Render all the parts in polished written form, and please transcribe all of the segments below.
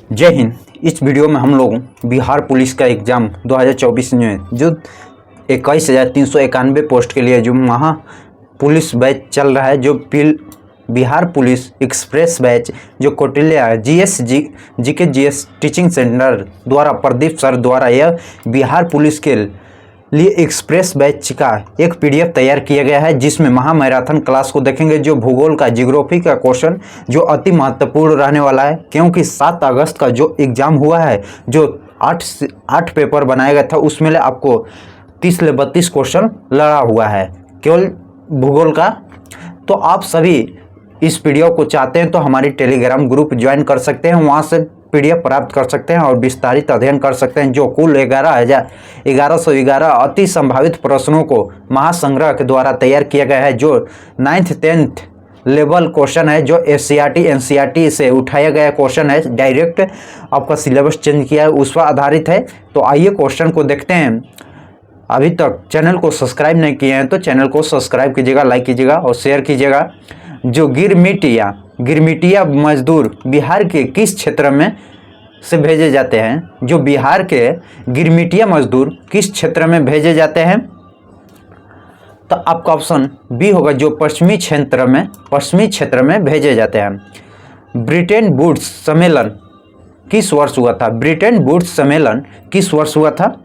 जय हिंद। इस वीडियो में हम लोग बिहार पुलिस का एग्ज़ाम 2024 में जो 21,391 पोस्ट के लिए जो महा पुलिस बैच चल रहा है, जो बिहार पुलिस एक्सप्रेस बैच जो Kautilya GK GS teaching centre द्वारा प्रदीप सर द्वारा यह बिहार पुलिस के लिए एक्सप्रेस बैच का एक पीडीएफ तैयार किया गया है, जिसमें महामैराथन क्लास को देखेंगे। जो भूगोल का जियोग्राफी का क्वेश्चन जो अति महत्वपूर्ण रहने वाला है, क्योंकि 7 अगस्त का जो एग्ज़ाम हुआ है, जो 8 पेपर बनाया गया था, उसमें ले आपको 30 से 32 क्वेश्चन लड़ा हुआ है केवल भूगोल का। तो आप सभी इस पीडीएफ को चाहते हैं तो हमारी टेलीग्राम ग्रुप ज्वाइन कर सकते हैं, वहाँ से पीडीएफ प्राप्त कर सकते हैं और विस्तारित अध्ययन कर सकते हैं। जो कुल 11,1111 अति संभावित प्रश्नों को महासंग्रह के द्वारा तैयार किया गया है, जो 9th 10th लेवल क्वेश्चन है, जो एनसीईआरटी से उठाया गया क्वेश्चन है, डायरेक्ट आपका सिलेबस चेंज किया है उस पर आधारित है। तो आइए क्वेश्चन को देखते हैं। अभी तक चैनल को सब्सक्राइब नहीं किए हैं तो चैनल को सब्सक्राइब कीजिएगा, लाइक कीजिएगा और शेयर कीजिएगा। जो गिरमिटिया मजदूर बिहार के किस क्षेत्र में से भेजे जाते हैं? जो बिहार के गिरमिटिया मजदूर किस क्षेत्र में भेजे जाते हैं? तो आपका ऑप्शन बी होगा, जो पश्चिमी क्षेत्र में भेजे जाते हैं। ब्रिटेन वुड्स सम्मेलन किस वर्ष हुआ था? ब्रिटेन वुड्स सम्मेलन किस वर्ष हुआ था?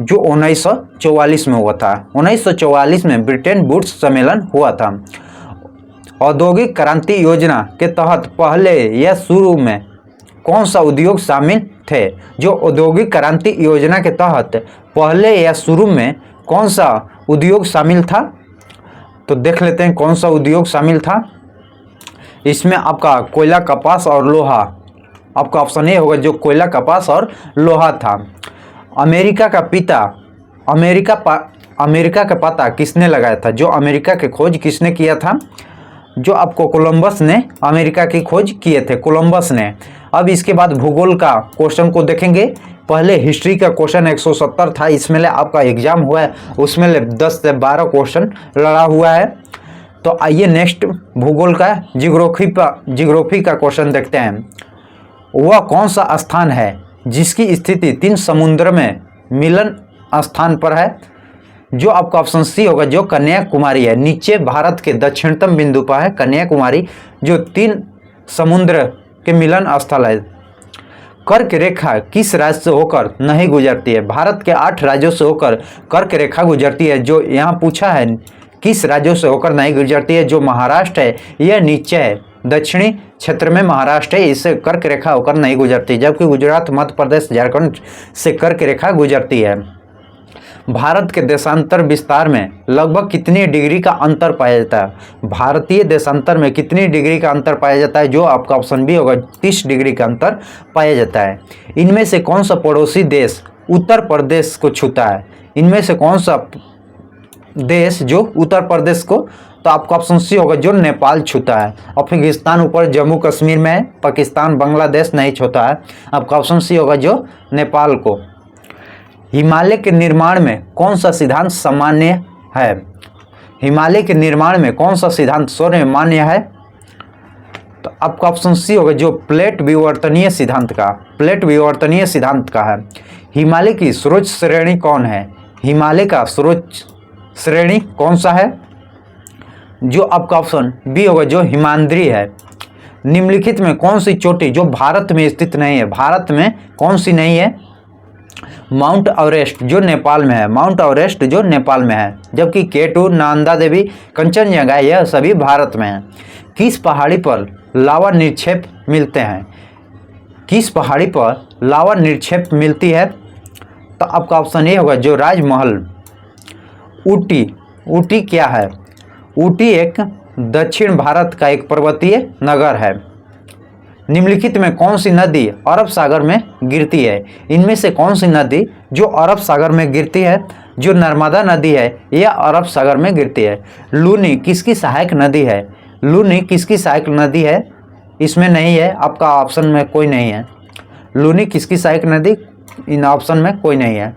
जो 1944 में हुआ था। 1944 में ब्रिटेन वुड्स सम्मेलन हुआ था। औद्योगिक क्रांति योजना के तहत पहले या शुरू में कौन सा उद्योग शामिल थे? जो औद्योगिक क्रांति योजना के तहत पहले या शुरू में कौन सा उद्योग शामिल था? तो देख लेते हैं कौन सा उद्योग शामिल था। इसमें आपका कोयला, कपास और लोहा। आपका ऑप्शन ए होगा, जो कोयला, कपास और लोहा था। अमेरिका का पता किसने लगाया था? जो अमेरिका की खोज किसने किया था? जो आपको कोलंबस ने अमेरिका की खोज किए थे, कोलंबस ने। अब इसके बाद भूगोल का क्वेश्चन को देखेंगे। पहले हिस्ट्री का क्वेश्चन 170 था, इसमें ले आपका एग्जाम हुआ है, उसमें ले 10 से 12 क्वेश्चन लड़ा हुआ है। तो आइए नेक्स्ट भूगोल का जियोग्राफी का क्वेश्चन देखते हैं। वह कौन सा स्थान है जिसकी स्थिति 3 समुद्र में मिलन स्थान पर है? जो आपका ऑप्शन सी होगा, जो कन्याकुमारी है। नीचे भारत के दक्षिणतम बिंदु पर है कन्याकुमारी, जो 3 समुद्र के मिलन स्थल है। कर्क रेखा किस राज्य से होकर नहीं गुजरती है? भारत के 8 राज्यों से होकर कर्क रेखा गुजरती है। जो यहाँ पूछा है किस राज्यों से होकर नहीं गुजरती है? जो महाराष्ट्र है, यह नीचे है, दक्षिणी क्षेत्र में महाराष्ट्र है, इससे कर्क रेखा होकर नहीं गुजरती, जबकि गुजरात, मध्य प्रदेश, झारखंड से कर्क रेखा गुजरती है। भारत के देशांतर विस्तार में लगभग कितनी डिग्री का अंतर पाया जाता है? भारतीय देशांतर में कितनी डिग्री का अंतर पाया जाता है? जो आपका ऑप्शन बी होगा, 30 डिग्री का अंतर पाया जाता है। इनमें से कौन सा पड़ोसी देश उत्तर प्रदेश को छूता है? इनमें से कौन सा देश जो उत्तर प्रदेश को? तो आपका ऑप्शन सी होगा, जो नेपाल छूता है। अफगानिस्तान ऊपर जम्मू कश्मीर में है, पाकिस्तान, बांग्लादेश नहीं छूता है। आपका ऑप्शन सी होगा, जो नेपाल को। हिमालय के निर्माण में कौन सा सिद्धांत सामान्य है? हिमालय के निर्माण में कौन सा सिद्धांत सर्वमान्य है? तो आपका ऑप्शन सी होगा, जो प्लेट विवर्तनीय सिद्धांत का है। हिमालय की सर्वोच्च श्रेणी कौन है? हिमालय का सर्वोच्च श्रेणी कौन सा है? जो आपका ऑप्शन बी होगा, जो हिमाद्री है। निम्नलिखित में कौन सी चोटी जो भारत में स्थित नहीं है? भारत में कौन सी नहीं है? माउंट एवरेस्ट जो नेपाल में है, जबकि K2, नंदा देवी, कंचनजंगा, यह सभी भारत में है। किस पहाड़ी पर लावा निक्षेप मिलते हैं? किस पहाड़ी पर लावा निक्षेप मिलती है? तो आपका ऑप्शन ए होगा, जो राजमहल। ऊटी क्या है? ऊटी एक दक्षिण भारत का एक पर्वतीय नगर है। निम्नलिखित में कौन सी नदी अरब सागर में गिरती है? इनमें से कौन सी नदी जो अरब सागर में गिरती है? जो नर्मदा नदी है, यह अरब सागर में गिरती है। लूनी किसकी सहायक नदी है? इसमें नहीं है, आपका ऑप्शन में कोई नहीं है। लूनी किसकी सहायक नदी? इन ऑप्शन में कोई नहीं है।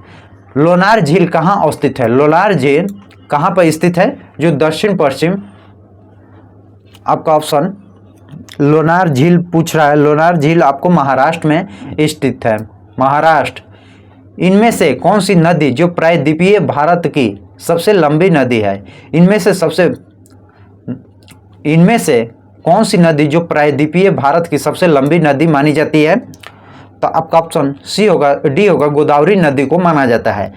लोनार झील कहाँ स्थित है? लोनार झील कहाँ पर स्थित है? जो दक्षिण पश्चिम, आपका ऑप्शन लोनार झील पूछ रहा है। लोनार झील आपको महाराष्ट्र में स्थित है, महाराष्ट्र। इनमें से कौन सी नदी जो प्रायद्वीपीय भारत की सबसे लंबी नदी है? इनमें से कौन सी नदी जो प्रायद्वीपीय भारत की सबसे लंबी नदी मानी जाती है? तो आपका ऑप्शन सी होगा, डी होगा, गोदावरी नदी को माना जाता है।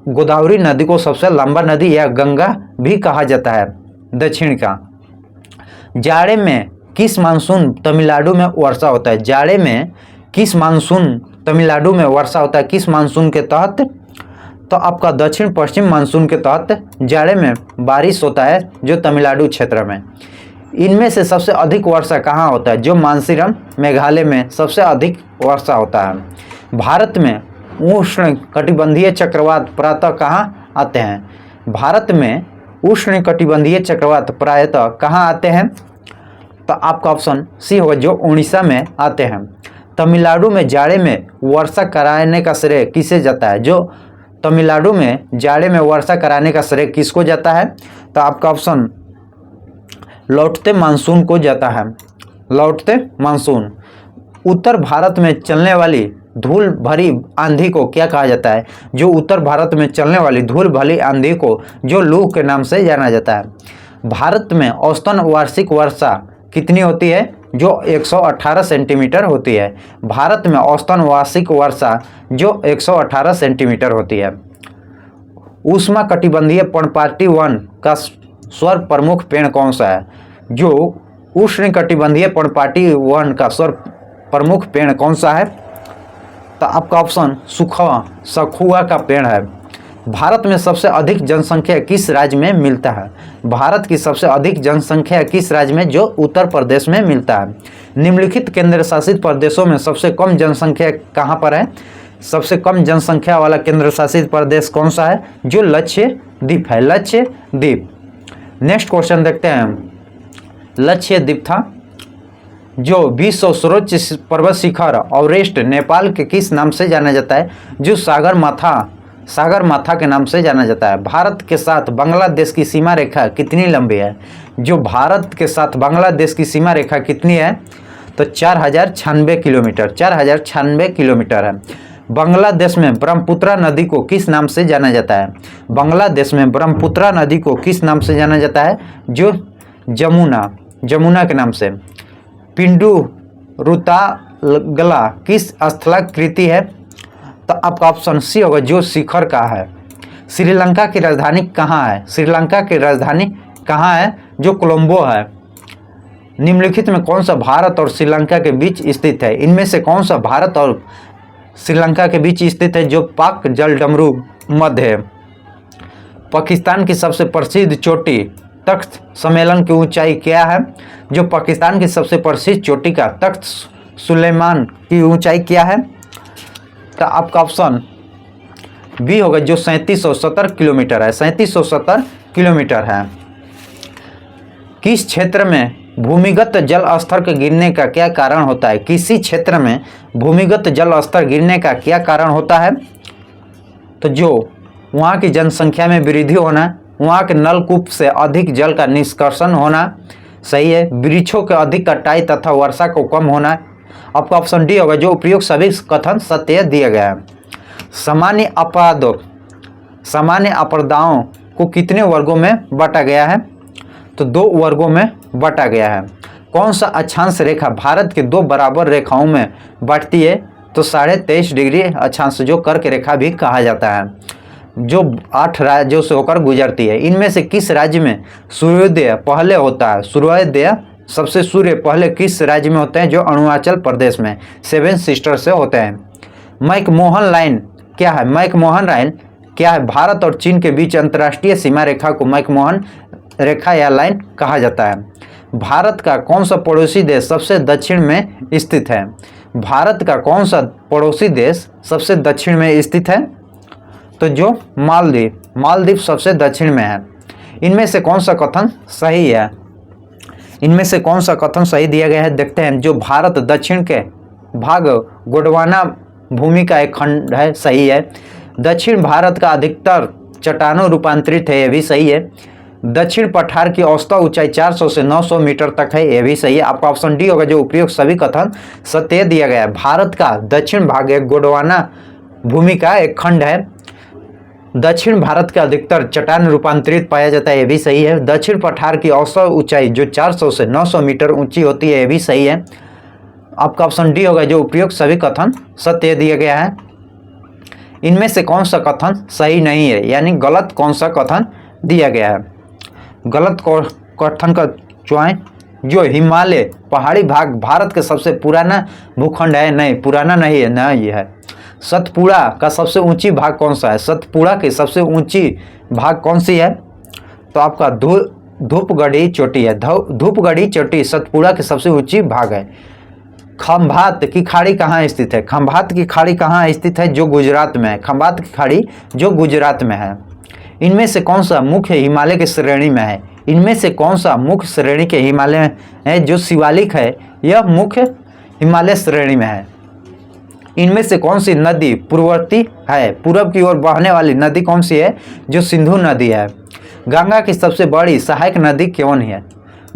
गोदावरी नदी को सबसे लंबा नदी या गंगा भी कहा जाता है दक्षिण का। जाड़े में किस मानसून तमिलनाडु में वर्षा होता है? जाड़े में किस मानसून तमिलनाडु में वर्षा होता है? किस मानसून के तहत? तो आपका दक्षिण पश्चिम मानसून के तहत जाड़े में बारिश होता है जो तमिलनाडु क्षेत्र में। इनमें से सबसे अधिक वर्षा कहाँ होता है? जो मानसीरम मेघालय में सबसे अधिक वर्षा होता है। भारत में उष्ण कटिबंधीय चक्रवात प्रायतः कहाँ आते हैं? भारत में उष्ण कटिबंधीय चक्रवात प्रायतः कहाँ आते हैं? तो आपका ऑप्शन सी होगा, जो उड़ीसा में आते हैं। तमिलनाडु में जाड़े में वर्षा कराने का श्रेय किसे जाता है? जो तमिलनाडु में जाड़े में वर्षा कराने का श्रेय किसको जाता है? तो आपका ऑप्शन लौटते मानसून को जाता है, लौटते मानसून। उत्तर भारत में चलने वाली धूल भरी आंधी को क्या कहा जाता है? जो उत्तर भारत में चलने वाली धूल भरी आंधी को जो लू के नाम से जाना जाता है। भारत में औसतन वार्षिक वर्षा कितनी होती है? जो 118 सेंटीमीटर होती है। भारत में औसतन वार्षिक वर्षा जो 118 सेंटीमीटर होती है। उष्मा कटिबंधीय पर्णपाती वन का स्वर प्रमुख पेड़ कौन सा है? जो उष्ण कटिबंधीय पर्णपाती वन का स्वर प्रमुख पेड़ कौन सा है? तो आपका ऑप्शन सखुआ का पेड़ है। भारत में सबसे अधिक जनसंख्या किस राज्य में मिलता है? भारत की सबसे अधिक जनसंख्या किस राज्य में? जो उत्तर प्रदेश में मिलता है। निम्नलिखित केंद्र शासित प्रदेशों में सबसे कम जनसंख्या कहाँ पर है? सबसे कम जनसंख्या वाला केंद्र शासित प्रदेश कौन सा है? जो लक्षद्वीप है, लक्षद्वीप। नेक्स्ट क्वेश्चन देखते हैं। लक्षद्वीप था जो विश्व सर्वोच्च पर्वत शिखर एवरेस्ट नेपाल के किस नाम से जाना जाता है? जो सागरमाथा के नाम से जाना जाता है। भारत के साथ बांग्लादेश की सीमा रेखा कितनी लंबी है? जो भारत के साथ बांग्लादेश की सीमा रेखा कितनी है? तो 4096 किलोमीटर, 4096 किलोमीटर है। बांग्लादेश में ब्रह्मपुत्रा नदी को किस नाम से जाना जाता है? बांग्लादेश में ब्रह्मपुत्रा नदी को किस नाम से जाना जाता है? जो जमुना के नाम से। पिंडू रुतागला किस स्थलाकृति है? तो आपका ऑप्शन सी होगा, जो शिखर का है। श्रीलंका की राजधानी कहाँ है? श्रीलंका की राजधानी कहाँ है? जो कोलंबो है। निम्नलिखित में कौन सा भारत और श्रीलंका के बीच स्थित है? इनमें से कौन सा भारत और श्रीलंका के बीच स्थित है? जो पाक जलडमरू मध्य है। पाकिस्तान की सबसे प्रसिद्ध चोटी तख्त सम्मेलन की ऊंचाई क्या है? जो पाकिस्तान की सबसे प्रसिद्ध चोटी का तख्त सुलेमान की ऊंचाई क्या है? तो आपका ऑप्शन बी होगा, जो 3770 किलोमीटर है, 3770 किलोमीटर है। किस क्षेत्र में भूमिगत जल स्तर के गिरने का क्या कारण होता है? किसी क्षेत्र में भूमिगत जल स्तर गिरने का क्या कारण होता है? तो जो वहाँ की जनसंख्या में वृद्धि होना, वहाँ के नलकूप से अधिक जल का निष्कर्षण होना, सही है। वृक्षों के अधिक कटाई तथा वर्षा को कम होना। आपका ऑप्शन डी होगा, जो उपयुक्त सभी कथन सत्य दिया गया है। सामान्य आपदाओं को कितने वर्गों में बांटा गया है? तो 2 वर्गों में बांटा गया है। कौन सा अक्षांश रेखा भारत के 2 बराबर रेखाओं में बांटती है? तो 23.5 डिग्री अक्षांश, जो कर्क रेखा भी कहा जाता है, जो 8 राज्यों से होकर गुजरती है। इनमें से किस राज्य में सूर्योदय पहले होता है? सूर्योदय सबसे सूर्य पहले किस राज्य में होते हैं? जो अरुणाचल प्रदेश में 7 सिस्टर से होते हैं। मैकमोहन लाइन क्या है? मैकमोहन लाइन क्या है? भारत और चीन के बीच अंतर्राष्ट्रीय सीमा रेखा को मैकमोहन रेखा या लाइन कहा जाता है। भारत का कौन सा पड़ोसी देश सबसे दक्षिण में स्थित है? भारत का कौन सा पड़ोसी देश सबसे दक्षिण में स्थित है? तो जो मालदीव सबसे दक्षिण में है। इनमें से कौन सा कथन सही है? इनमें से कौन सा कथन सही दिया गया है? देखते हैं। जो भारत दक्षिण के भाग गोंडवाना भूमि का एक खंड है, सही है। दक्षिण भारत का अधिकतर चट्टानों रूपांतरित है, यह भी सही है। दक्षिण पठार की औसत ऊंचाई 400 से 900 मीटर तक है, यह भी सही है। आपका ऑप्शन डी होगा जो उपयुक्त सभी कथन सत्य दिया गया है। भारत का दक्षिण भाग एक गोंडवाना भूमि का एक खंड है। दक्षिण भारत का अधिकतर चट्टान रूपांतरित पाया जाता है, यह भी सही है। दक्षिण पठार की औसत ऊंचाई जो 400 से 900 मीटर ऊंची होती है, यह भी सही है। आपका ऑप्शन डी होगा जो उपयुक्त सभी कथन सत्य दिया गया है। इनमें से कौन सा कथन सही नहीं है, यानी गलत कौन सा कथन दिया गया है। गलत कथन का चुनाव, जो हिमालय पहाड़ी भाग भारत के सबसे पुराना भूखंड है, नहीं पुराना नहीं है, ना ये है। सतपुड़ा का सबसे ऊंची भाग कौन सा है, सतपुड़ा की सबसे ऊंची भाग कौन सी है, तो आपका धूपगढ़ी चोटी है। धूपगढ़ी चोटी सतपुड़ा की सबसे ऊंची भाग है। खंभात की खाड़ी कहाँ स्थित है, खंभात की खाड़ी कहाँ स्थित है, जो गुजरात में है। खंभात की खाड़ी जो गुजरात में है। इनमें से कौन सा मुख्य हिमालय की श्रेणी में है, इनमें से कौन सा मुख्य श्रेणी के हिमालय है, जो शिवालिक है यह मुख्य हिमालय श्रेणी में है। इनमें से कौन सी नदी पूर्ववर्ती है, पूर्व की ओर बहने वाली नदी कौन सी है, जो सिंधु नदी है। गंगा की सबसे बड़ी सहायक नदी कौन है,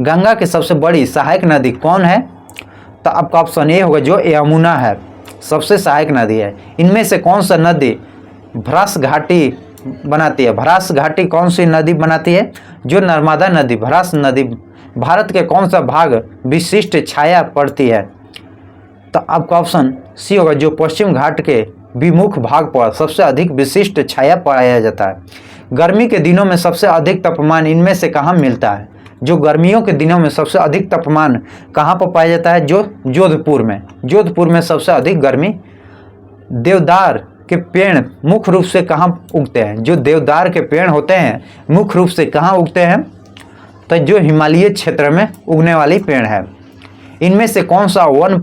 गंगा की सबसे बड़ी सहायक नदी कौन है, तो आपका ऑप्शन ए होगा जो यमुना है, सबसे सहायक नदी है। इनमें से कौन सा नदी भ्रास घाटी बनाती है, भ्रास घाटी कौन सी नदी बनाती है, जो नर्मदा नदी। भ्रास नदी भारत के कौन सा भाग विशिष्ट छाया पड़ती है, तो आपका ऑप्शन सी होगा जो पश्चिम घाट के विमुख भाग पर सबसे अधिक विशिष्ट छाया पाया जाता है। गर्मी के दिनों में सबसे अधिक तापमान इनमें से कहाँ मिलता है, जो गर्मियों के दिनों में सबसे अधिक तापमान कहाँ पर पाया जाता है, जो जोधपुर में। जोधपुर में सबसे अधिक गर्मी। देवदार के पेड़ मुख्य रूप से कहाँ उगते हैं, जो देवदार के पेड़ होते हैं मुख्य रूप से कहाँ उगते हैं, तो जो हिमालयी क्षेत्र में उगने वाली पेड़ है। इनमें से कौन सा वन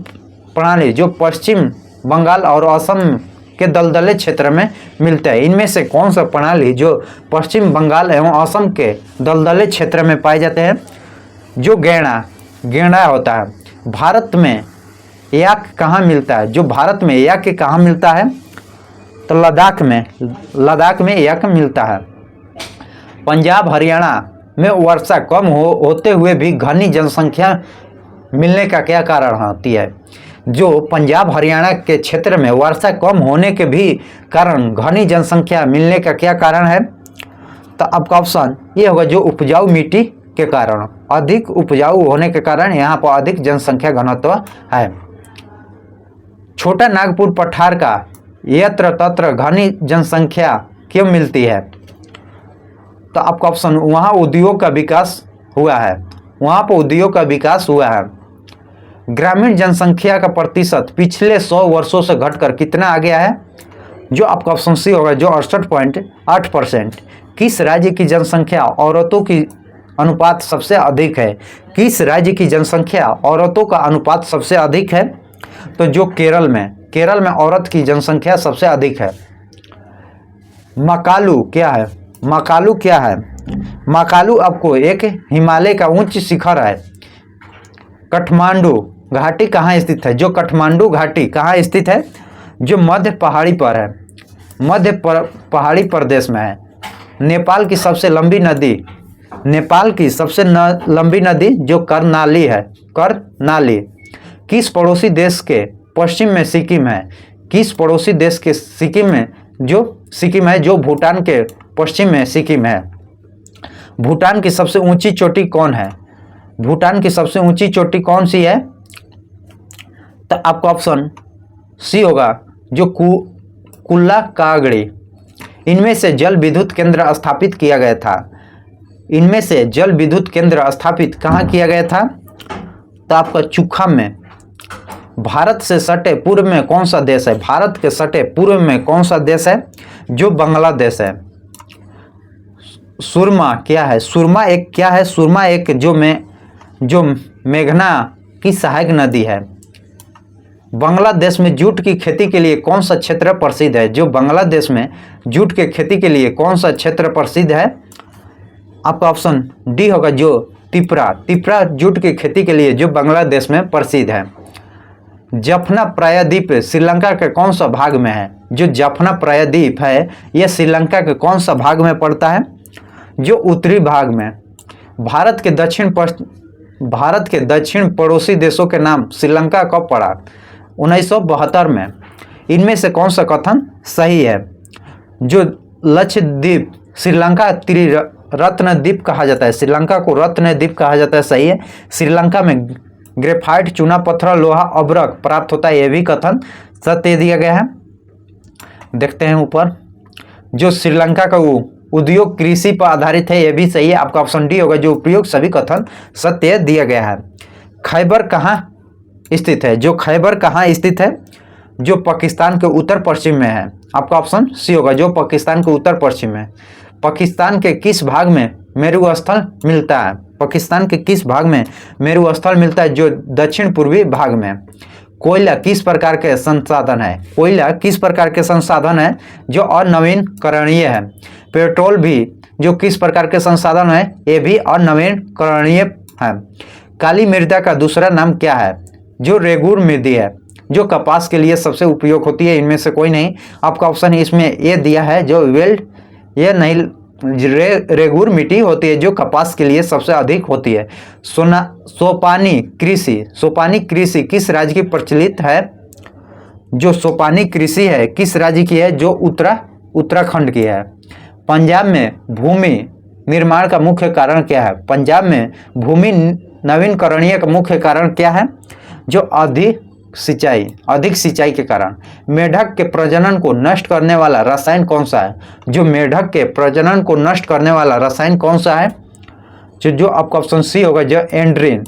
प्रणाली जो पश्चिम बंगाल और असम के दलदले क्षेत्र में मिलते हैं, इनमें से कौन सा प्रणाली जो पश्चिम बंगाल एवं असम के दलदले क्षेत्र में पाए जाते हैं, जो गेंडा होता है। भारत में याक कहाँ मिलता है, जो भारत में याक कहाँ मिलता है, तो लद्दाख में याक मिलता है। पंजाब हरियाणा में वर्षा कम होते हुए भी घनी जनसंख्या मिलने का क्या कारण होती है, जो पंजाब हरियाणा के क्षेत्र में वर्षा कम होने के भी कारण घनी जनसंख्या मिलने का क्या कारण है, तो आपका ऑप्शन ये होगा जो उपजाऊ मिट्टी के कारण, अधिक उपजाऊ होने के कारण यहाँ पर अधिक जनसंख्या घनत्व है। छोटा नागपुर पठार का यत्र तत्र घनी जनसंख्या क्यों मिलती है, तो आपका ऑप्शन वहाँ उद्योग का विकास हुआ है, वहाँ पर उद्योग का विकास हुआ है। ग्रामीण जनसंख्या का प्रतिशत पिछले 100 वर्षों से घटकर कितना आ गया है, जो आपका ऑप्शन सी होगा जो 68.8%। किस राज्य की जनसंख्या औरतों की अनुपात सबसे अधिक है, किस राज्य की जनसंख्या औरतों का अनुपात सबसे अधिक है, तो जो केरल में औरत की जनसंख्या सबसे अधिक है। मकालू क्या है, मकालू आपको एक हिमालय का उच्च शिखर है। काठमांडू घाटी कहाँ स्थित है, जो काठमांडू घाटी कहाँ स्थित है, जो मध्य पहाड़ी पर है, पहाड़ी प्रदेश में है। नेपाल की सबसे लंबी नदी जो करनाली है, करनाली किस पड़ोसी देश के पश्चिम में सिक्किम है, किस पड़ोसी देश के सिक्किम है, जो भूटान के पश्चिम में सिक्किम है। भूटान की सबसे ऊंची चोटी कौन है, भूटान की सबसे ऊंची चोटी कौन सी है, तो आपका ऑप्शन सी होगा जो कुल्ला कागड़ी। इनमें से जल विद्युत केंद्र स्थापित किया गया था, इनमें से जल विद्युत केंद्र स्थापित कहाँ किया गया था, तो आपका चुखम में। भारत से सटे पूर्व में कौन सा देश है, भारत के सटे पूर्व में कौन सा देश है, जो बांग्लादेश है। सुरमा क्या है, सुरमा एक जो मेघना की सहायक नदी है। बांग्लादेश में जूट की खेती के लिए कौन सा क्षेत्र प्रसिद्ध है, जो बांग्लादेश में जूट के खेती के लिए कौन सा क्षेत्र प्रसिद्ध है, आपका ऑप्शन डी होगा जो तिपरा जूट की खेती के लिए जो बांग्लादेश में प्रसिद्ध है। जफना प्रायद्वीप श्रीलंका के कौन सा भाग में है, जो जफना प्रायद्वीप है यह श्रीलंका के कौन सा भाग में पड़ता है, जो उत्तरी भाग में भारत के दक्षिण पड़ोसी देशों के नाम श्रीलंका कब पड़ा? 1972 में। इनमें से कौन सा कथन सही है? जो लक्षद्वीप श्रीलंका त्रिरत्न द्वीप कहा जाता है, श्रीलंका को रत्न द्वीप कहा जाता है, सही है। श्रीलंका में ग्रेफाइट, चूना पत्थर, लोहा, अभ्रक प्राप्त होता है, यह भी कथन सत्य दिया गया है। देखते हैं ऊपर, जो श्रीलंका का उद्योग कृषि पर आधारित है, यह भी सही है, आपका ऑप्शन डी होगा। जो उपयोग सभी कथन सत्य दिया गया है। खैबर कहाँ स्थित है? जो खैबर कहाँ स्थित है? जो पाकिस्तान के उत्तर पश्चिम में है, आपका ऑप्शन सी होगा। जो पाकिस्तान के उत्तर पश्चिम में। पाकिस्तान के किस भाग में मेरुस्थल मिलता है? पाकिस्तान के किस भाग में मेरुस्थल मिलता है? जो दक्षिण पूर्वी भाग में। कोयला किस प्रकार के संसाधन है? कोयला किस प्रकार के संसाधन है? जो अनवीनकरणीय है। पेट्रोल भी जो किस प्रकार के संसाधन है? ये भी अनवीनकरणीय है। काली मृदा का दूसरा नाम क्या है? जो रेगुर मृदा है, जो कपास के लिए सबसे उपयोग होती है। इनमें से कोई नहीं, आपका ऑप्शन इसमें ये दिया है जो वेल्ड, ये नहीं, रेगुर मिट्टी होती है जो कपास के लिए सबसे अधिक होती है। सोपानी कृषि किस राज्य की प्रचलित है? जो सोपानी कृषि है किस राज्य की है? जो उत्तराखंड की है। पंजाब में भूमि निर्माण का मुख्य कारण क्या है? पंजाब में भूमि नवीनकरणीय का मुख्य कारण क्या है? जो अधिक सिंचाई के कारण। मेढक के प्रजनन को नष्ट करने वाला रसायन कौन सा है? जो मेढक के प्रजनन को नष्ट करने वाला रसायन कौन सा है? जो आपका ऑप्शन सी होगा, जो एंड्रीन।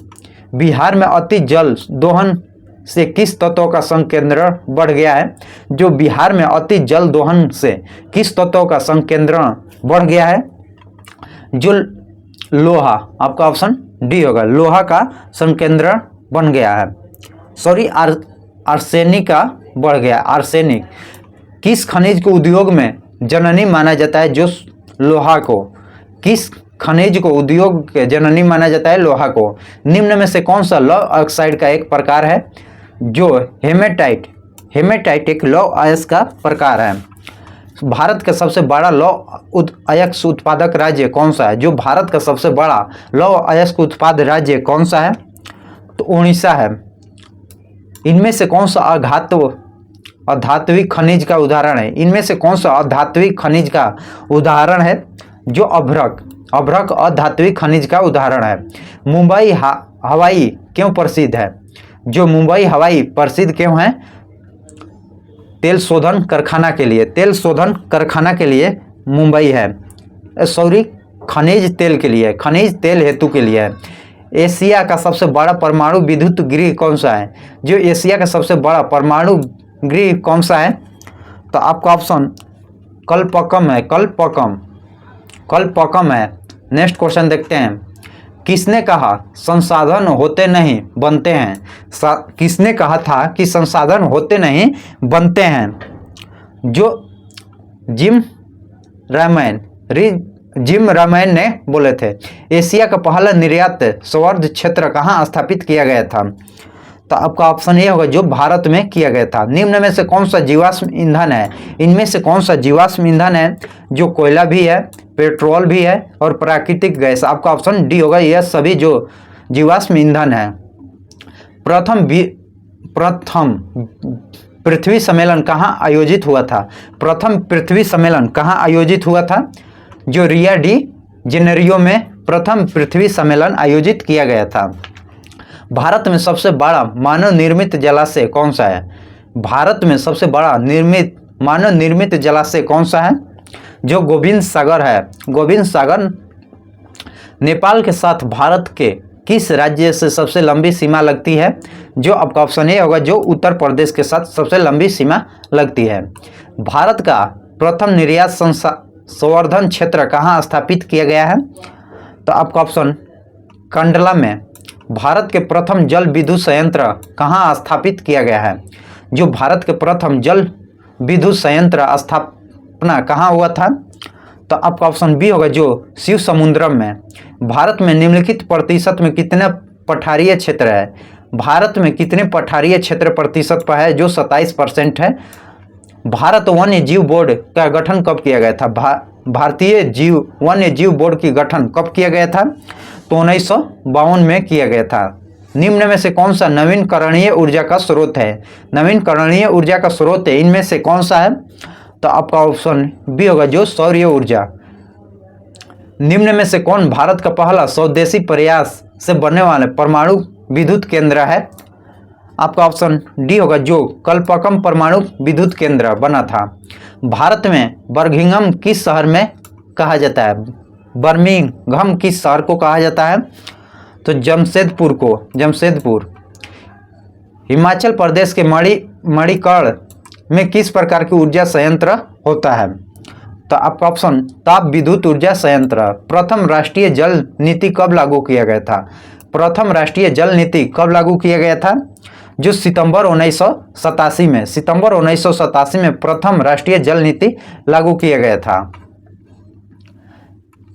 बिहार में अति जल दोहन से किस तत्व का संकेंद्रण बढ़ गया है? जो बिहार में अति जल दोहन से किस तत्व का संकेंद्रण बढ़ गया है? जो लोहा, आपका ऑप्शन डी होगा, लोहा का संकेंद्रण बन गया है। सॉरी, आर्सेनिक का बढ़ गया। आर्सेनिक किस खनिज को उद्योग में जननी माना जाता है? जो लोहा को। किस खनिज को उद्योग के जननी माना जाता है? लोहा को। निम्न में से कौन सा लौह ऑक्साइड का एक प्रकार है? जो हेमेटाइट एक लौह अयस्क का प्रकार है। भारत का सबसे बड़ा लौह अयस्क उत्पादक राज्य कौन सा है? जो भारत का सबसे बड़ा लौह अयस्क उत्पाद राज्य कौन सा है? तो उड़ीसा है। इनमें से कौन सा अधात्विक खनिज का उदाहरण है? इनमें से कौन सा अधात्विक खनिज का उदाहरण है? जो अभ्रक अधात्विक खनिज का उदाहरण है। मुंबई हवाई क्यों प्रसिद्ध है? जो मुंबई हवाई प्रसिद्ध क्यों है? तेल शोधन कारखाना के लिए मुंबई है। सॉरी, खनिज तेल के लिए, खनिज तेल हेतु के लिए है। एशिया का सबसे बड़ा परमाणु विद्युत गृह कौन सा है? जो एशिया का सबसे बड़ा परमाणु गृह कौन सा है? तो आपका ऑप्शन कलपक्कम है। नेक्स्ट क्वेश्चन देखते हैं। किसने कहा संसाधन होते नहीं बनते हैं? किसने कहा था कि संसाधन होते नहीं बनते हैं? जो जिम रामायण ने बोले थे। एशिया का पहला निर्यात संवर्ध क्षेत्र कहाँ स्थापित किया गया था? तो आपका ऑप्शन ये होगा, जो भारत में किया गया था। निम्न में से कौन सा जीवाश्म ईंधन है? इनमें से कौन सा जीवाश्म ईंधन है? जो कोयला भी है, पेट्रोल भी है और प्राकृतिक गैस। आपका ऑप्शन डी होगा, यह सभी जो जीवाश्म ईंधन है। प्रथम पृथ्वी सम्मेलन कहाँ आयोजित हुआ था? प्रथम पृथ्वी सम्मेलन कहाँ आयोजित हुआ था? जो रियो डी जेनेरियो में प्रथम पृथ्वी सम्मेलन आयोजित किया गया था। भारत में सबसे बड़ा मानव निर्मित जलाशय कौन सा है? भारत में सबसे बड़ा मानव निर्मित जलाशय कौन सा है? जो गोविंद सागर है। गोविंद सागर नेपाल के साथ भारत के किस राज्य से सबसे लंबी सीमा लगती है? जो आपका ऑप्शन ए होगा, जो उत्तर प्रदेश के साथ सबसे लंबी सीमा लगती है। भारत का प्रथम निर्यात संवर्धन क्षेत्र कहाँ स्थापित किया गया है? तो आपका ऑप्शन कंडला में। भारत के प्रथम जल विद्युत संयंत्र कहाँ स्थापित किया गया है? जो भारत के प्रथम जल विद्युत संयंत्र स्थापना कहाँ हुआ था? तो आपका ऑप्शन बी होगा, जो शिव समुद्रम में। भारत में निम्नलिखित प्रतिशत में कितने पठारीय क्षेत्र है? भारत में कितने पठारीय क्षेत्र प्रतिशत पर है? जो 27% है। भारत वन्य जीव बोर्ड का गठन कब किया गया था? भारतीय वन्य जीव बोर्ड की गठन कब किया गया था? तो 1952 में किया गया था। निम्न में से कौन सा नवीनकरणीय ऊर्जा का स्रोत है? नवीनकरणीय ऊर्जा का स्रोत है, इनमें से कौन सा है? तो आपका ऑप्शन बी होगा, जो सौर ऊर्जा। निम्न में से कौन भारत का पहला स्वदेशी प्रयास से बनने वाले परमाणु विद्युत केंद्र है? आपका ऑप्शन डी होगा, जो कल्पकम परमाणु विद्युत केंद्र बना था। भारत में बर्मिंघम किस शहर में कहा जाता है? बर्मिंघम किस शहर को कहा जाता है? तो जमशेदपुर को, जमशेदपुर। हिमाचल प्रदेश के मणिकर्ण में किस प्रकार की ऊर्जा संयंत्र होता है? तो आपका ऑप्शन ताप विद्युत ऊर्जा संयंत्र। प्रथम राष्ट्रीय जल नीति कब लागू किया गया था? प्रथम राष्ट्रीय जल नीति कब लागू किया गया था? जो सितंबर 1987 में, सितंबर 1987 में प्रथम राष्ट्रीय जल नीति लागू किया गया था।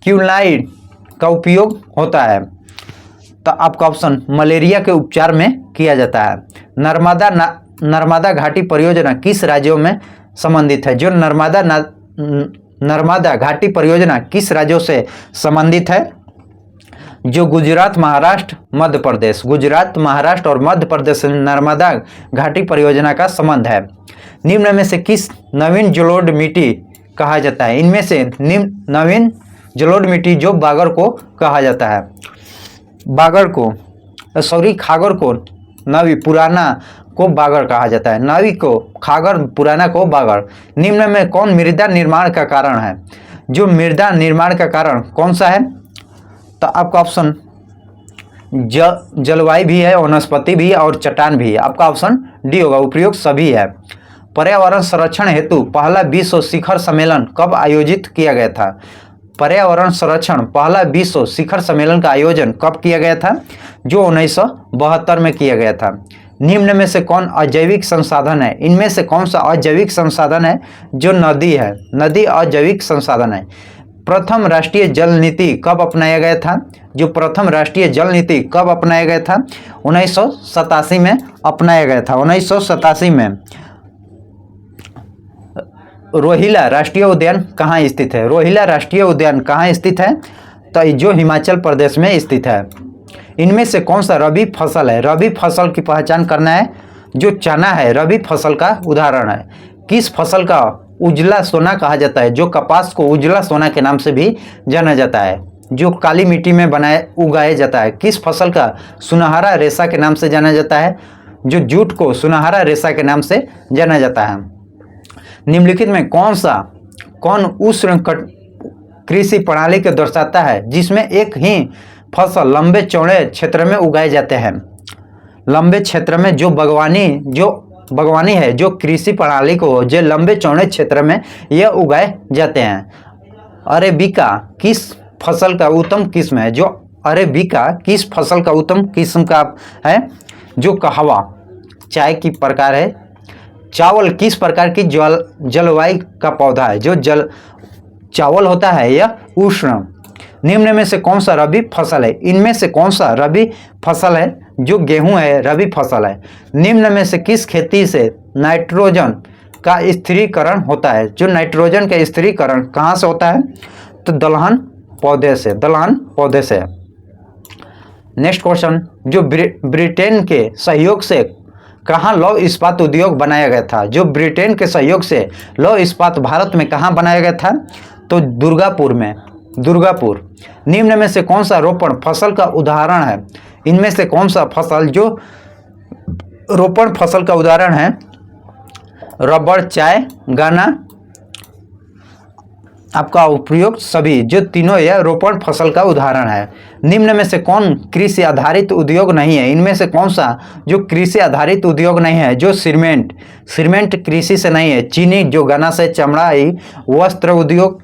क्विनाइड का उपयोग होता है? तो आपका ऑप्शन मलेरिया के उपचार में किया जाता है। नर्मदा घाटी परियोजना किस राज्यों में संबंधित है? जो नर्मदा घाटी परियोजना किस राज्यों से संबंधित है? जो गुजरात, महाराष्ट्र, मध्य प्रदेश, गुजरात, महाराष्ट्र और मध्य प्रदेश से नर्मदा घाटी परियोजना का संबंध है। निम्न में से किस नवीन जलोढ़ मिट्टी कहा जाता है? इनमें से नवीन जलोढ़ मिट्टी जो बागर को कहा जाता है, बागर को, सॉरी खागर को नवी, पुराना को बागर कहा जाता है। नवी को खागर, पुराना को बागर। निम्न में कौन मृदा निर्माण का कारण है? जो मृदा निर्माण का कारण कौन सा है? तो आपका ऑप्शन जलवायु भी है, वनस्पति भी है और चट्टान भी है। आपका ऑप्शन डी होगा, उपयुक्त सभी है। पर्यावरण संरक्षण हेतु पहला विश्व शिखर सम्मेलन कब आयोजित किया गया था? पर्यावरण संरक्षण पहला विश्व शिखर सम्मेलन का आयोजन कब किया गया था? जो 1972 में किया गया था। निम्न में से कौन अजैविक संसाधन है? इनमें से कौन सा अजैविक संसाधन है? जो नदी है, नदी अजैविक संसाधन है। प्रथम राष्ट्रीय जल नीति कब अपनाया गया था? जो प्रथम राष्ट्रीय जल नीति कब अपनाया गया था? 1987 में अपनाया गया था, 1987 में। रोहिला राष्ट्रीय उद्यान कहाँ स्थित है? रोहिला राष्ट्रीय उद्यान कहाँ स्थित है? तो जो हिमाचल प्रदेश में स्थित है। इनमें से कौन सा रबी फसल है? रबी फसल की पहचान करना है। जो चना है रबी फसल का उदाहरण है। किस फसल का उजला सोना कहा जाता है? जो कपास को उजला सोना के नाम से भी जाना जाता है, जो काली मिट्टी में उगाया जाता है। किस फसल का सुनहरा रेशा के नाम से जाना जाता है? जो जूट को सुनहरा रेशा के नाम से जाना जाता है। निम्नलिखित में कौन उष्ण कृषि प्रणाली को दर्शाता है जिसमें एक ही फसल लंबे चौड़े क्षेत्र में उगाए जाते हैं? लंबे क्षेत्र में जो बागवानी है, जो कृषि प्रणाली को जो लंबे चौड़े क्षेत्र में यह उगाए जाते हैं। अरेबिका किस फसल का उत्तम किस्म है? जो अरेबिका किस फसल का उत्तम किस्म का है? जो कहवा चाय की प्रकार है। चावल किस प्रकार की जलवायु का पौधा है? जो चावल होता है यह उष्ण। निम्न में से कौन सा रबी फसल है? इनमें से कौन सा रबी फसल है? जो गेहूं है रबी फसल है। निम्न में से किस खेती से नाइट्रोजन का स्थिरीकरण होता है? जो नाइट्रोजन का स्थिरीकरण कहाँ से होता है? तो दलहन पौधे से, दलहन पौधे से। नेक्स्ट क्वेश्चन, जो ब्रिटेन के सहयोग से कहाँ लौह इस्पात उद्योग बनाया गया था? जो ब्रिटेन के सहयोग से लौह इस्पात भारत में कहाँ बनाया गया था? तो दुर्गापुर में, दुर्गापुर। निम्न में से कौन सा रोपण फसल का उदाहरण है? इनमें से कौन सा फसल जो रोपण फसल का उदाहरण है? रबड़, चाय, गन्ना। आपका उपयोग सभी, जो तीनों यह रोपण फसल का उदाहरण है। निम्न में से कौन कृषि आधारित उद्योग नहीं है? इनमें से कौन सा जो कृषि आधारित उद्योग नहीं है? जो सीमेंट कृषि से नहीं है। चीनी जो गन्ना से, चमड़ा, वस्त्र उद्योग।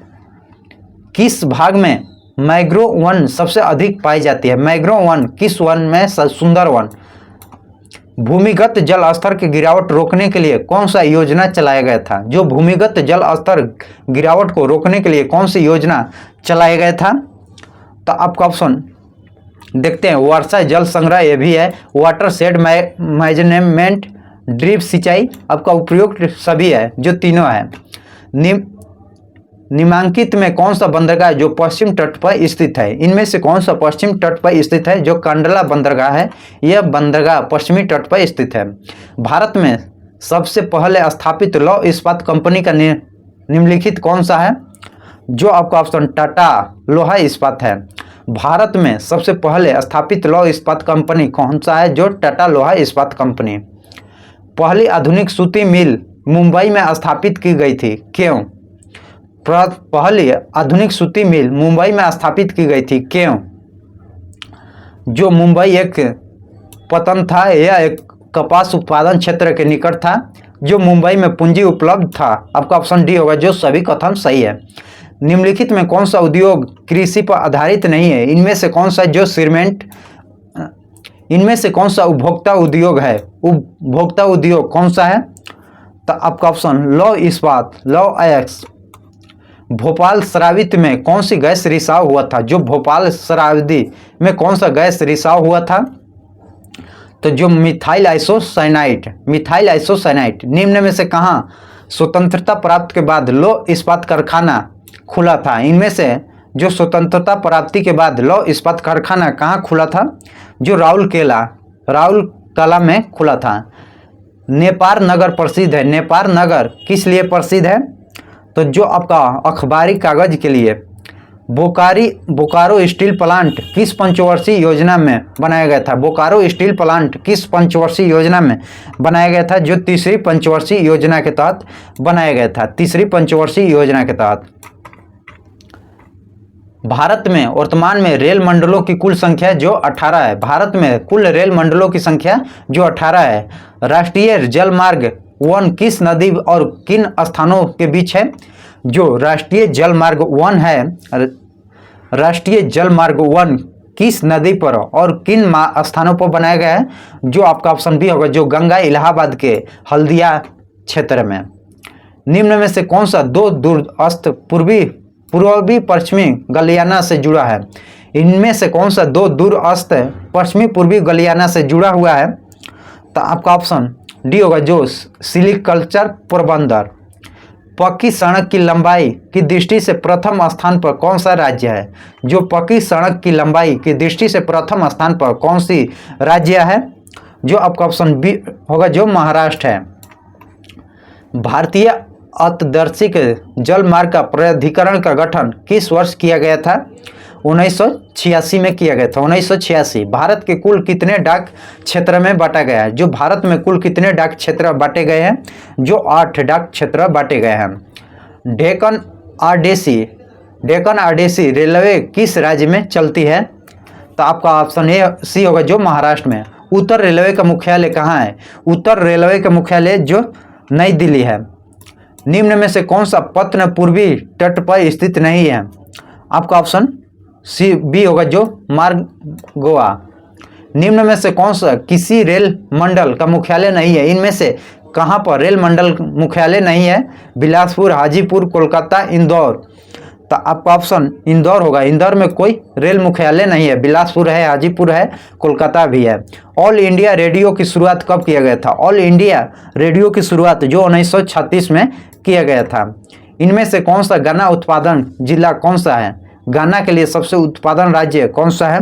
किस भाग में मैंग्रोव वन सबसे अधिक पाई जाती है? मैंग्रोव वन किस वन में? सुंदर वन। भूमिगत जल स्तर की गिरावट रोकने के लिए कौन सा योजना चलाया गया था? जो भूमिगत जल स्तर गिरावट को रोकने के लिए कौन सी योजना चलाया गया था? तो आपका ऑप्शन देखते हैं, वर्षा जल संग्रह ये भी है, वाटर शेड मैनेजमेंट, ड्रिप सिंचाई। आपका उपयुक्त सभी है, जो तीनों है। निम्नलिखित में कौन सा बंदरगाह जो पश्चिम तट पर स्थित है? इनमें से कौन सा पश्चिम तट पर स्थित है? जो कंडला बंदरगाह है, यह बंदरगाह पश्चिमी तट पर स्थित है। भारत में सबसे पहले स्थापित लौह इस्पात कंपनी का निम्नलिखित कौन सा है? जो आपका ऑप्शन टाटा लोहा इस्पात है। भारत में सबसे पहले स्थापित लौह इस्पात कंपनी कौन सा है? जो टाटा लोहा इस्पात कंपनी। पहली आधुनिक सूती मिल मुंबई में स्थापित की गई थी, क्यों? पहली आधुनिक सूती मिल मुंबई में स्थापित की गई थी, क्यों? जो मुंबई एक पतन था, यह एक कपास उत्पादन क्षेत्र के निकट था, जो मुंबई में पूंजी उपलब्ध था। आपका ऑप्शन डी होगा, जो सभी कथन सही है। निम्नलिखित में कौन सा उद्योग कृषि पर आधारित नहीं है? इनमें से कौन सा जो सीमेंट, इनमें से कौन सा उपभोक्ता उद्योग है? उपभोक्ता उद्योग कौन सा है? तो आपका ऑप्शन लौह इस्पात, लौह अयस्क। भोपाल शराबित में कौन सी गैस रिसाव हुआ था? जो भोपाल शराबदी में कौन सा गैस रिसाव हुआ था? तो जो मिथाइल आइसोसाइनाइड, मिथाइल आइसोसाइनाइड। निम्न में से कहाँ स्वतंत्रता प्राप्त के बाद लौह इस्पात कारखाना खुला था? इनमें से जो स्वतंत्रता प्राप्ति के बाद लौह इस्पात कारखाना कहाँ खुला था? जो राउरकेला में खुला था। नेपाल नगर प्रसिद्ध है, नेपाल नगर किस लिए प्रसिद्ध है? तो जो आपका अखबारी कागज के लिए। बोकारो स्टील प्लांट किस पंचवर्षीय योजना में बनाया गया था? बोकारो स्टील प्लांट किस पंचवर्षीय योजना में बनाया गया था? जो तीसरी पंचवर्षीय योजना के तहत बनाया गया था, तीसरी पंचवर्षीय योजना के तहत। भारत में वर्तमान में रेल मंडलों की कुल संख्या जो 18 है। भारत में कुल रेल मंडलों की संख्या जो 18 है। राष्ट्रीय जलमार्ग 1 किस नदी और किन स्थानों के बीच है? जो राष्ट्रीय जलमार्ग 1 है, राष्ट्रीय जलमार्ग 1 किस नदी पर और किन स्थानों पर बनाया गया है? जो आपका ऑप्शन बी होगा, जो गंगा इलाहाबाद के हल्दिया क्षेत्र में। निम्न में से कौन सा दो दूरस्थ पूर्वी पश्चिमी गलियाना से जुड़ा है? इनमें से कौन सा दो दूरस्थ पश्चिमी पूर्वी गलियाना से जुड़ा हुआ है? तो आपका ऑप्शन डी होगा, जो सिल्विकल्चर पोरबंदर। पक्की सड़क की लंबाई की दृष्टि से प्रथम स्थान पर कौन सा राज्य है? जो पक्की सड़क की लंबाई की दृष्टि से प्रथम स्थान पर कौन सी राज्य है? जो आपका ऑप्शन बी होगा, जो महाराष्ट्र है। भारतीय अतदर्शिक जल मार्ग का प्राधिकरण का गठन किस वर्ष किया गया था? 1986 में किया गया था, 1986। भारत के कुल कितने डाक क्षेत्र में बांटा गया है? जो भारत में कुल कितने डाक क्षेत्र बांटे गए हैं? जो 8 डाक क्षेत्र बांटे गए हैं। डेक्कन आरडेसी रेलवे किस राज्य में चलती है? तो आपका ऑप्शन ए सी होगा, जो महाराष्ट्र में। उत्तर रेलवे का मुख्यालय कहाँ है? उत्तर रेलवे का मुख्यालय जो नई दिल्ली है। निम्न में से कौन सा पत्तन पूर्वी तट पर स्थित नहीं है? आपका ऑप्शन सी बी होगा, जो मार्गोआ। निम्न में से कौन सा किसी रेल मंडल का मुख्यालय नहीं है? इनमें से कहाँ पर रेल मंडल मुख्यालय नहीं है? बिलासपुर, हाजीपुर, कोलकाता, इंदौर। तो आपका ऑप्शन इंदौर होगा। इंदौर में कोई रेल मुख्यालय नहीं है। बिलासपुर है, हाजीपुर है, कोलकाता भी है। ऑल इंडिया रेडियो की शुरुआत कब किया गया था? ऑल इंडिया रेडियो की शुरुआत जो 1936 में किया गया था। इनमें से कौन सा गन्ना उत्पादन जिला कौन सा है? गन्ना के लिए सबसे उत्पादन राज्य कौन सा है?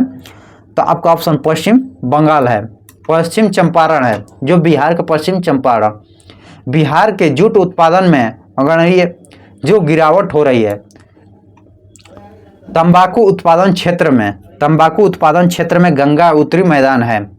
तो आपका ऑप्शन पश्चिम बंगाल है, पश्चिम चंपारण है, जो बिहार का पश्चिम चंपारण। बिहार के जूट उत्पादन में अगर ये जो गिरावट हो रही है। तंबाकू उत्पादन क्षेत्र में गंगा उत्तरी मैदान है,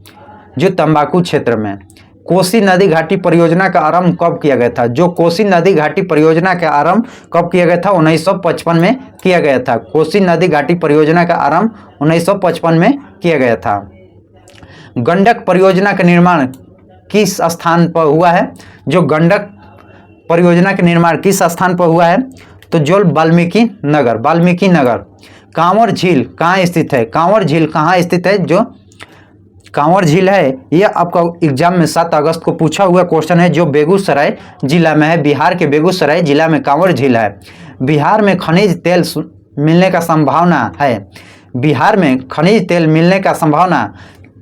जो तंबाकू क्षेत्र में। कोसी नदी घाटी परियोजना का आरंभ कब किया गया था? जो कोसी नदी घाटी परियोजना का आरंभ कब किया गया था? 1955 में किया गया था। कोसी नदी घाटी परियोजना का आरंभ 1955 में किया गया था। गंडक परियोजना का निर्माण किस स्थान पर हुआ है? जो गंडक परियोजना का निर्माण किस स्थान पर हुआ है? तो जो वाल्मीकि नगर। कांवर झील कहाँ स्थित है? कांवर झील कहाँ स्थित है? जो कांवर झील है, यह आपका एग्जाम में 7 अगस्त को पूछा हुआ क्वेश्चन है, जो बेगूसराय जिला में है। बिहार के बेगूसराय जिला में कांवर झील है। बिहार में खनिज तेल मिलने का संभावना है। बिहार में खनिज तेल मिलने का संभावना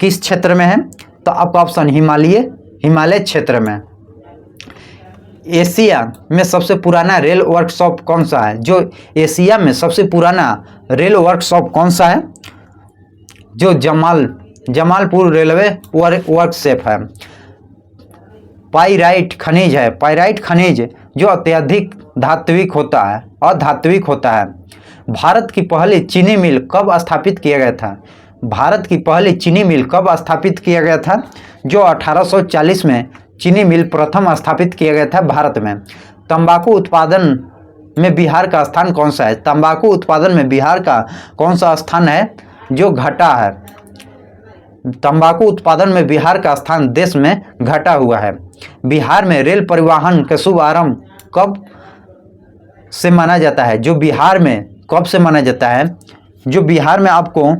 किस क्षेत्र में है? तो आपका ऑप्शन हिमालय क्षेत्र में। एशिया में सबसे पुराना रेल वर्कशॉप कौन सा है? जो एशिया में सबसे पुराना रेल वर्कशॉप कौन सा है? जो जमालपुर रेलवे वर्कशॉप है। पाइराइट खनिज है, पाइराइट खनिज जो अत्यधिक धात्विक होता है, अधात्विक होता है। भारत की पहली चीनी मिल कब स्थापित किया गया था? भारत की पहली चीनी मिल कब स्थापित किया गया था? जो 1840 में चीनी मिल प्रथम स्थापित किया गया था भारत में। तंबाकू उत्पादन में बिहार का स्थान कौन सा है? तंबाकू उत्पादन में बिहार का कौन सा स्थान है जो घटा है? तंबाकू उत्पादन में बिहार का स्थान देश में घटा हुआ है। बिहार में रेल परिवहन का शुभारंभ कब से माना जाता है? जो बिहार में कब से माना जाता है? जो बिहार में आपको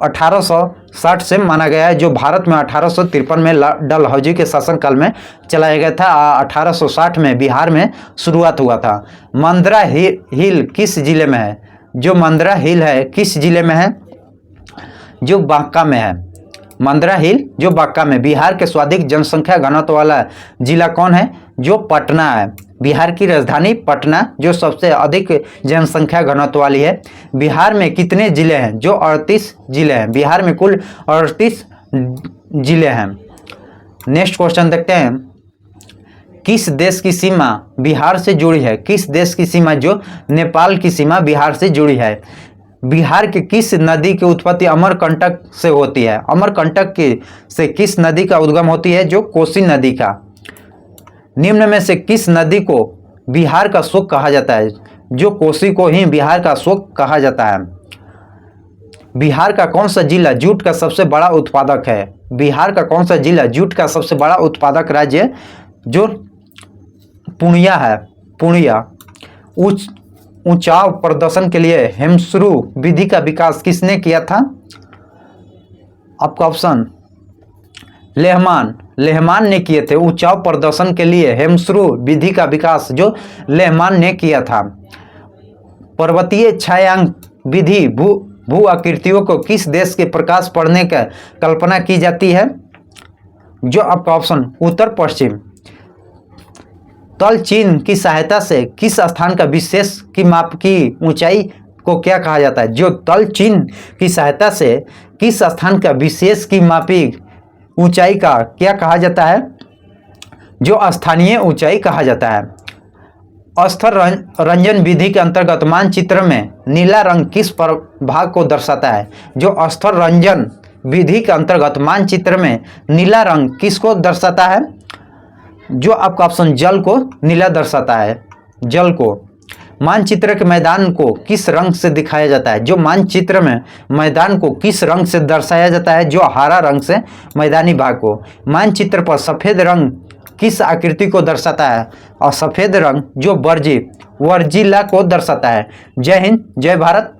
1860 से माना गया है, जो भारत में 1853 में डलहौजी के शासनकाल में चलाया गया था। 1860 में बिहार में शुरुआत हुआ था। मंदरा हिल किस जिले में है? जो मंदरा हिल है किस जिले में है? जो बांका में है। मंदरा हिल जो बांका में। बिहार के सर्वाधिक जनसंख्या घनत्व वाला जिला कौन है? जो पटना है। बिहार की राजधानी पटना जो सबसे अधिक जनसंख्या घनत्व वाली है। बिहार में कितने जिले हैं? जो 38 जिले हैं। बिहार में कुल 38 जिले हैं। नेक्स्ट क्वेश्चन देखते हैं। किस देश की सीमा बिहार से जुड़ी है? किस देश की सीमा? जो नेपाल की सीमा बिहार से जुड़ी है। बिहार के किस नदी की उत्पत्ति अमरकंटक से होती है? अमरकंटक से किस नदी का उद्गम होती है? जो कोसी नदी का। निम्न में से किस नदी को बिहार का शोक कहा जाता है? जो कोसी को ही बिहार का शोक कहा जाता है। बिहार का कौन सा जिला जूट का सबसे बड़ा उत्पादक है? बिहार का कौन सा जिला जूट का सबसे बड़ा उत्पादक राज्य? जो पूर्णिया है। पूर्णिया। ऊंचाव प्रदर्शन के लिए हेमश्रू विधि का विकास किसने किया था? आपका ऑप्शन लेहमान ने किए थे। ऊंचाव प्रदर्शन के लिए हेमश्रू विधि का विकास जो लेहमान ने किया था। पर्वतीय छायांक विधि भू आकृतियों को किस देश के प्रकाश पड़ने का कल्पना की जाती है? जो आपका ऑप्शन उत्तर पश्चिम। तल चिन्ह की सहायता से किस स्थान का विशेष की माप की ऊंचाई को क्या कहा जाता है? जो तल चिन्ह की सहायता से किस स्थान का विशेष की मापी ऊंचाई का क्या कहा जाता है? जो स्थानीय ऊंचाई कहा जाता है। स्तर रंजन विधि के अंतर्गत मानचित्र में नीला रंग किस प्रभाग को दर्शाता है? जो स्तर रंजन विधि के अंतर्गत मानचित्र में नीला रंग किसको दर्शाता है? जो आपका ऑप्शन जल को नीला दर्शाता है। जल को। मानचित्र के मैदान को किस रंग से दिखाया जाता है? जो मानचित्र में मैदान को किस रंग से दर्शाया जाता है? जो हरा रंग से मैदानी भाग को। मानचित्र पर सफ़ेद रंग किस आकृति को दर्शाता है? और सफ़ेद रंग जो वर्जिला को दर्शाता है। जय हिंद, जय भारत।